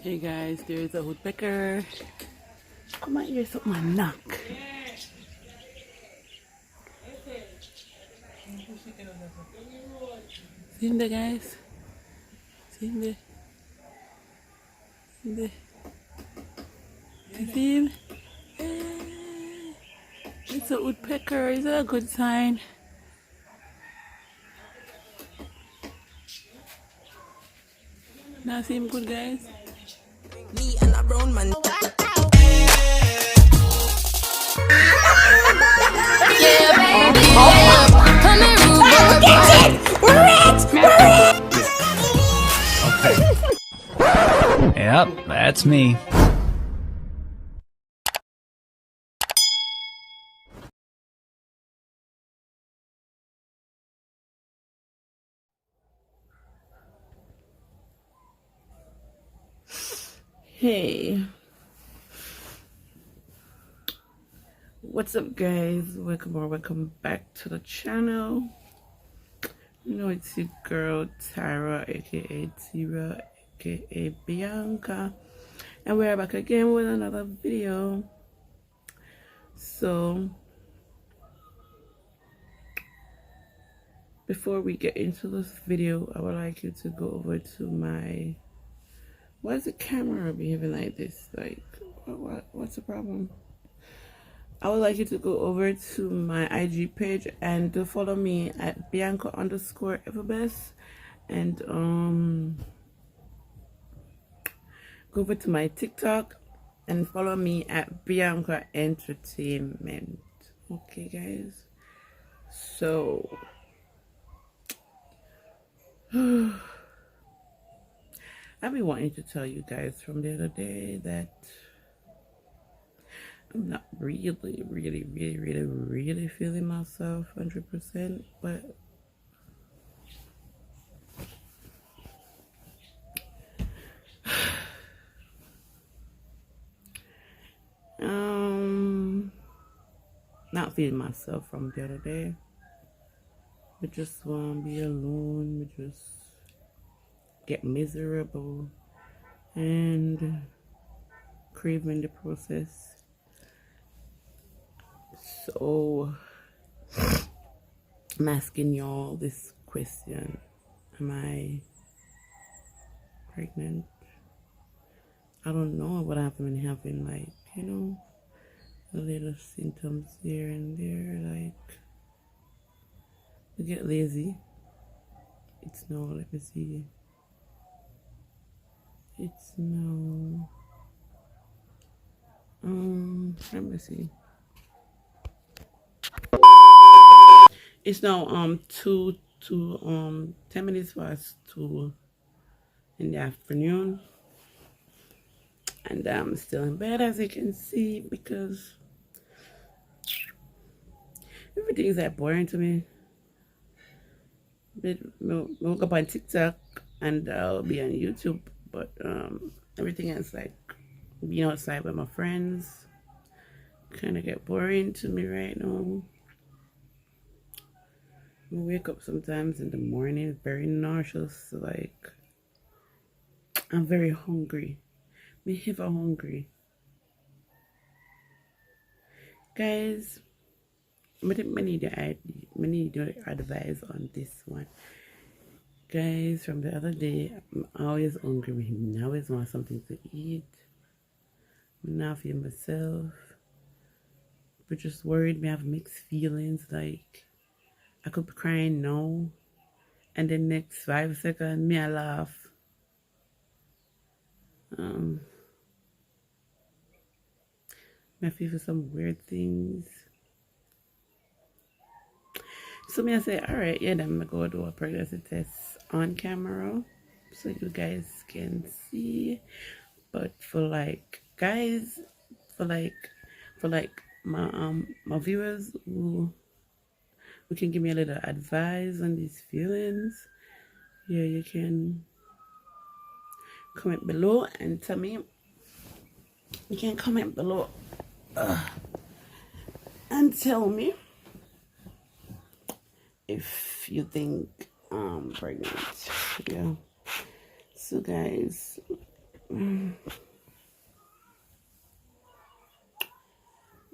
Hey guys, there's a woodpecker. Come on here, something my knock. See him there, guys? See him there? See him there? You see him? Hey, it's a woodpecker. Is that a good sign? Now see him good, guys? Me and a brown man. Yeah, baby. Come here, rude boy. Get it! We're rich! Okay. Yep, that's me. Hey, what's up, guys? Welcome back to the channel. You know, it's your girl Tara, aka Tira, aka Bianca, and we're back again with another video. So before we get into this video, I would like you to go over to my, why is the camera behaving like this? Like, what's the problem? I would like you to go over to my IG page and to follow me at Bianca_Everbest, and go over to my TikTok and follow me at Bianca Entertainment. Okay, guys. So I've been wanting to tell you guys from the other day that I'm not really feeling myself 100%, but not feeling myself from the other day. We just want to be alone. We just get miserable and craving the process. So I'm asking y'all this question: am I pregnant? I don't know, but I've been having, like, you know, a little symptoms here and there. Like, I get lazy. It's no, let me see. It's no, let me see. It's now 10 minutes past 2 in the afternoon, and I'm still in bed, as you can see, because everything's that boring to me. I'll look up on TikTok and I'll be on YouTube, but everything else, like being outside with my friends, kind of get boring to me right now. I wake up sometimes in the morning very nauseous, like I'm very hungry. Me ever hungry, guys. Many do advise on this one, guys. From the other day, I'm always hungry. I always want something to eat. I'm not feeling myself, but just worried. Me have mixed feelings. Like, I could be crying now, and the next 5 seconds, me I laugh. I feel for some weird things. So me I say, all right, yeah, then I'm gonna go do a pregnancy test on camera so you guys can see. But for like, guys, for like my viewers who can give me a little advice on these feelings, yeah, you can comment below and tell me. You can comment below and tell me if you think I'm pregnant. Yeah. So guys, But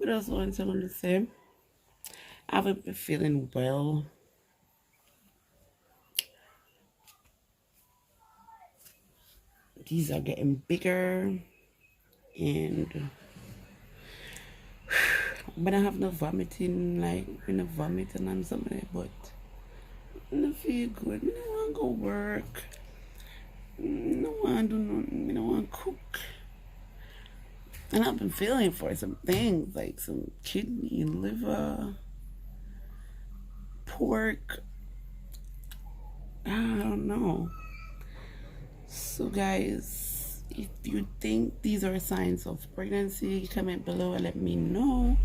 also want to say, I haven't been feeling well. These are getting bigger, and but I have no vomiting, like when I vomiting and something, but I don't feel good. I don't want to go work. I don't want to do nothing. I don't want to cook. And I've been feeling for some things like some kidney, liver, pork. I don't know. So, guys, if you think these are signs of pregnancy, comment below and let me know.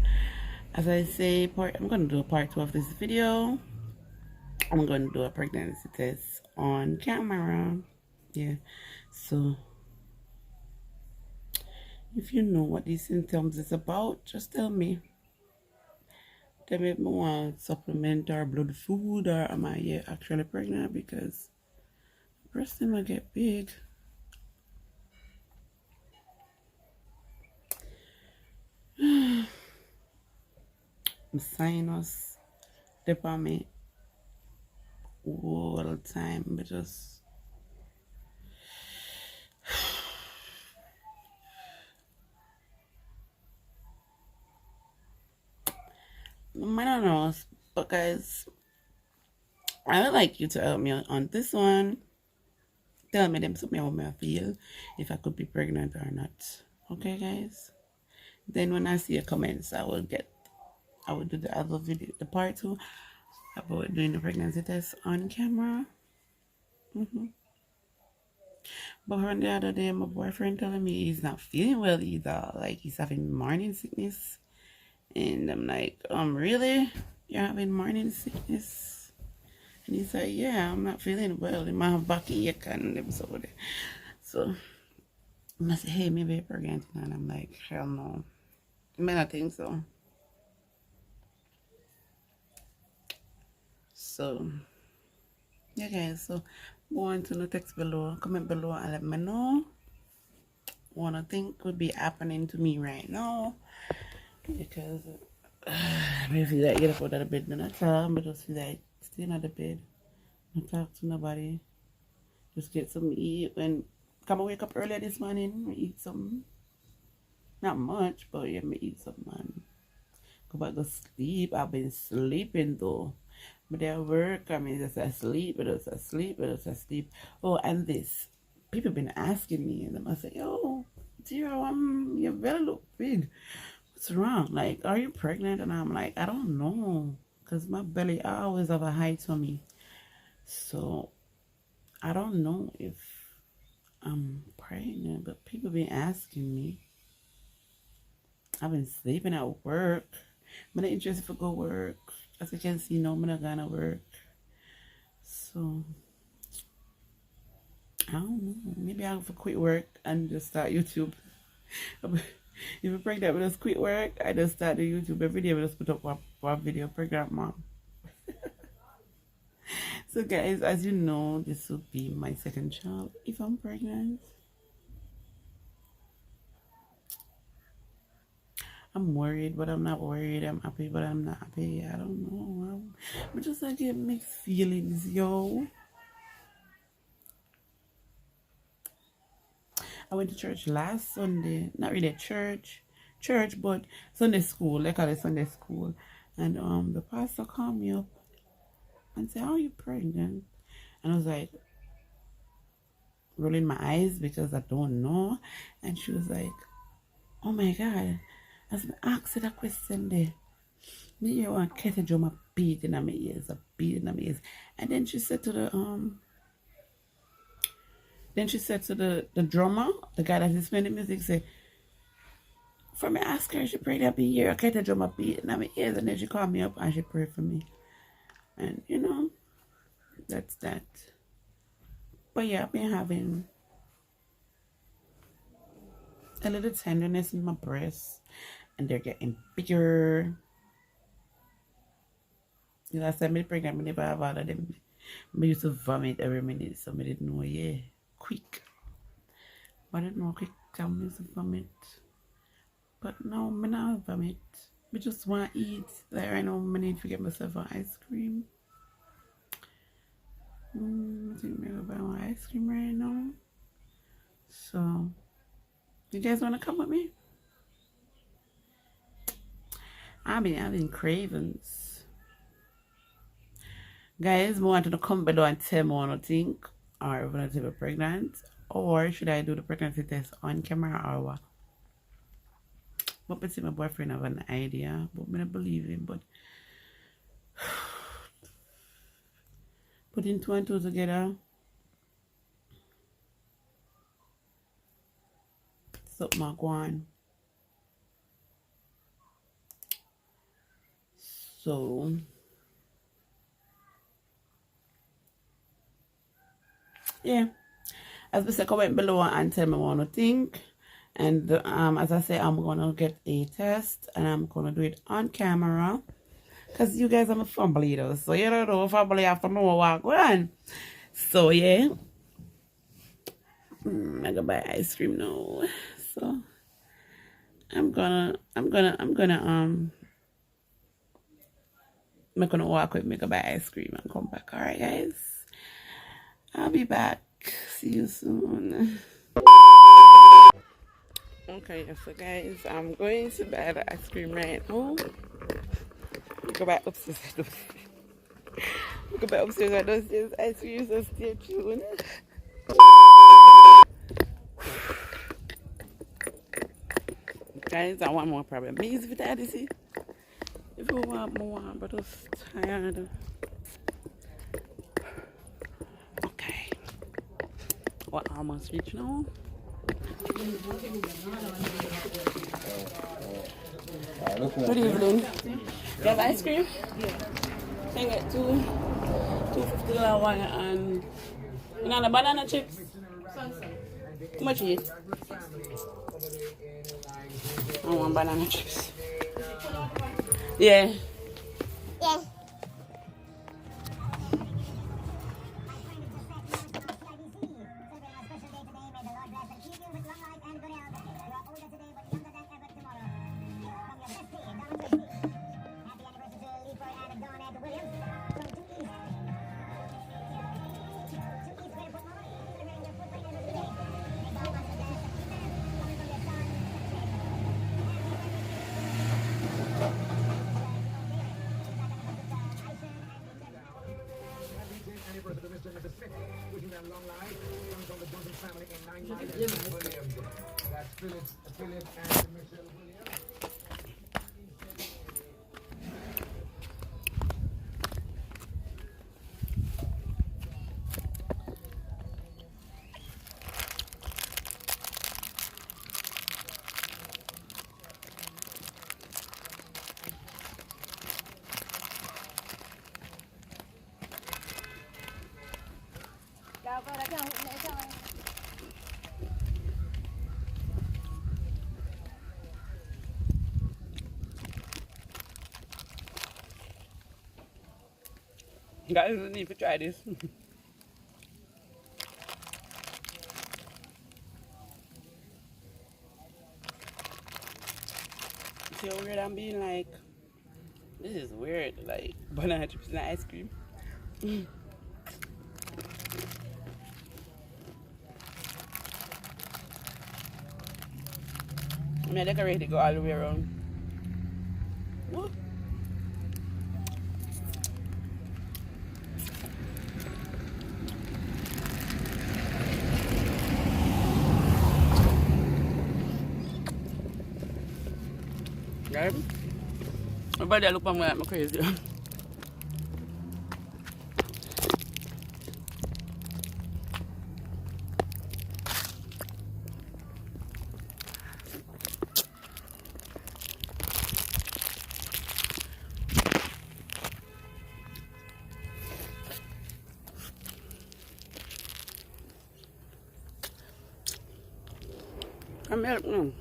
As I say, I'm going to do a part 2 of this video. I'm going to do a pregnancy test on camera. Yeah. So, if you know what these symptoms is about, just tell me. Tell me if I want supplement or blood food or am I actually pregnant, because breast them I get big. Sinus dip on me all the time, but just I don't know. But guys, I would like you to help me on this one. Tell me them something how I feel, if I could be pregnant or not. Okay, guys. Then when I see your comments, I will do the other video, the part 2 about doing the pregnancy test on camera. But from the other day, my boyfriend telling me he's not feeling well either. Like he's having morning sickness. And I'm like, really? You're having morning sickness? And he's like, yeah, I'm not feeling well. I might have backache and them so there. So I say, hey, maybe you're pregnant. And I'm like, hell no. I mean, I think so. So, yeah, guys. So, go on to the text below, comment below, and let me know what I think could be happening to me right now. Because I feel like get up out of the bed and I tell, but just feel like staying at the bed. Not talk to nobody. Just get some eat. When come wake up earlier this morning, eat some. Not much, but yeah, me eat some, man. Go back to sleep. I've been sleeping though. But at work, I mean, just asleep, but it's asleep, but it's asleep. Oh, and this. People been asking me, and I say, yo, Zero, your belly look big. What's wrong? Like, are you pregnant? And I'm like, I don't know. Because my belly, I always have a high tummy. So, I don't know if I'm pregnant, but people been asking me. I've been sleeping at work. I'm not interested for go work. As you can see, no, I'm not gonna work. So, I don't know. Maybe I'll quit work and just start YouTube. If you're pregnant, we just quit work. I just start the YouTube every day. We just put up one video. Pregnant mom. So guys, as you know, this will be my second child if I'm pregnant. I'm worried, but I'm not worried. I'm happy, but I'm not happy. I don't know. I'm just like get mixed feelings, yo. I went to church last Sunday. Not really church, but Sunday school. They call it Sunday school. And the pastor called me up and said, "Are you pregnant?" And I was like, rolling my eyes because I don't know. And she was like, "Oh my God, as me asked that question there, me hear one kettle drum a beat in my ears, a beat in my ears." And then she said to the drummer, the guy that is playing the music, say, "For me ask her, she prayed that be here, a kettle drum a beat in my ears." And then she called me up and she prayed for me. And you know, that's that. But yeah, I've been having a little tenderness in my breasts, and they're getting bigger. The last time I pregnant, I never have all of them. I used to vomit every minute, so I didn't know, yeah, quick. But I don't know if it can miss vomit. But no, I not vomit. I just want to eat. Like right now, I need to get myself an ice cream. I think I'm gonna buy my ice cream right now. So, you guys want to come with me? I've been having cravings. Guys, I want to come below and tell me what I think. Or if I'm going pregnant. Or should I do the pregnancy test on camera or what? But I see my boyfriend have an idea. But I don't believe him. But putting two and two together. Something I go on. So yeah, as I say, comment below and tell me what you think. And as I say, I'm gonna get a test and I'm gonna do it on camera because you guys are my family though, so you don't know family have to know what going on. So yeah, I'm gonna buy ice cream now. So I'm gonna walk with me, go buy ice cream and come back. Alright guys, I'll be back. See you soon. Okay, so guys, I'm going to buy the ice cream right now. Go back upstairs. Go back upstairs and downstairs ice cream, so stay tuned. Guys, I want more problem. Me is with see. If you want more, but I'm tired. Okay. We're almost reached now. Good evening. You have ice cream? Yeah. Can I get $2.50 one and another banana chips? How much is it? I want banana chips. Yeah. Yeah. Guys, you need to try this. See how weird I'm being? Like, this is weird. Like, banana chips and ice cream. I'm gonna decorate it, go all the way around. What? Guys, my body look at me like I'm crazy. I'm milk now.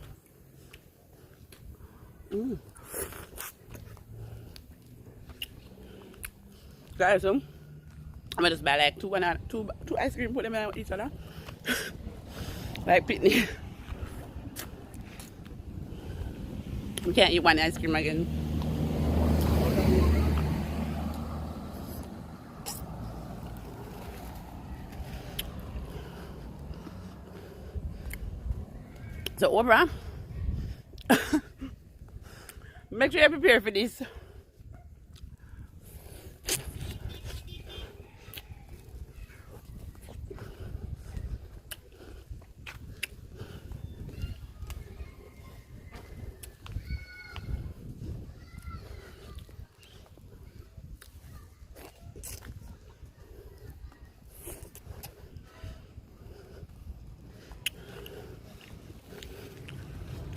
Guys, I'm gonna just buy like two ice cream, put them in each other. Like Pitney. We can't eat one ice cream again. So Oprah, make sure you prepare for this.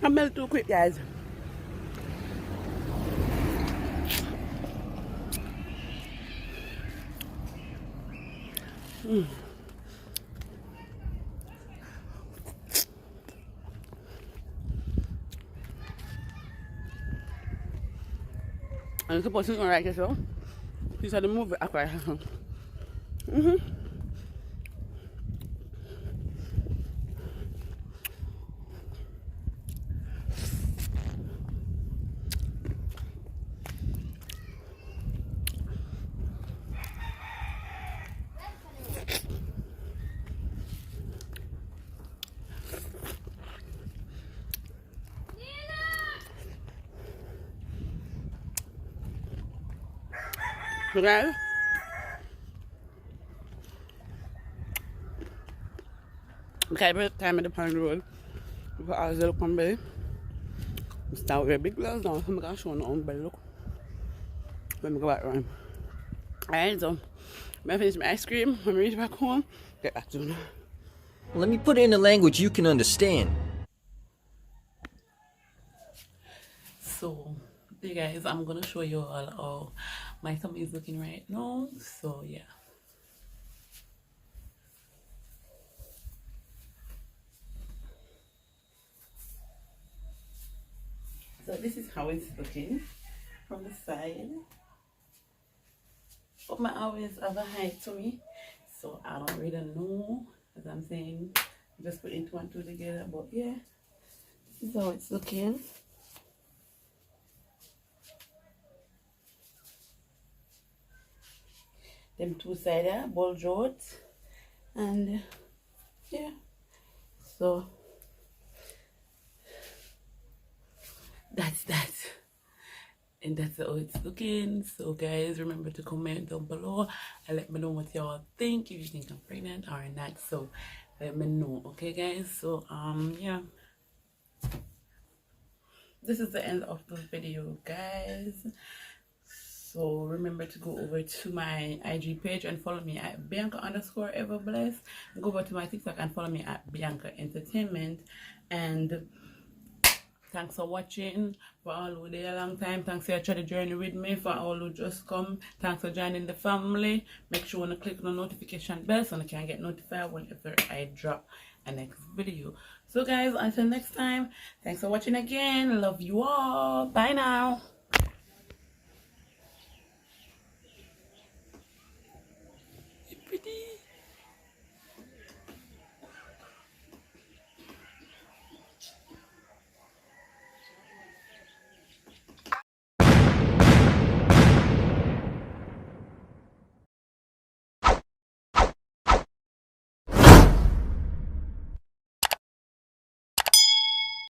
I melt too quick, guys. I'm supposed to right as well. These are the movie aqua. So guys, okay, by the time at the Pine Road, before I was look on belly, I start with a big glass now, so I'm going to show you on belly look. Let me go back around. Alright, so I'm going to finish my ice cream, when we reach back home, get back to you. Let me put it in a language you can understand. So, you guys, I'm going to show you all how my tummy is looking right now, so yeah. So this is how it's looking from the side. But my always have a height to me, so I don't really know, as I'm saying, just putting two and two together. But yeah, this is how it's looking. Them two sides bulge out, and yeah, so that's that. And that's how it's looking. So guys, remember to comment down below and let me know what y'all think, if you think I'm pregnant or not. So let me know, okay guys? So yeah, this is the end of the video, guys. So remember to go over to my IG page and follow me at Bianca_everblessed. Go over to my TikTok and follow me at Bianca Entertainment. And thanks for watching. For all who did a long time, thanks for trying the journey with me. For all who just come, thanks for joining the family. Make sure you click on the notification bell so you can get notified whenever I drop a next video. So guys, until next time, thanks for watching again. Love you all. Bye now.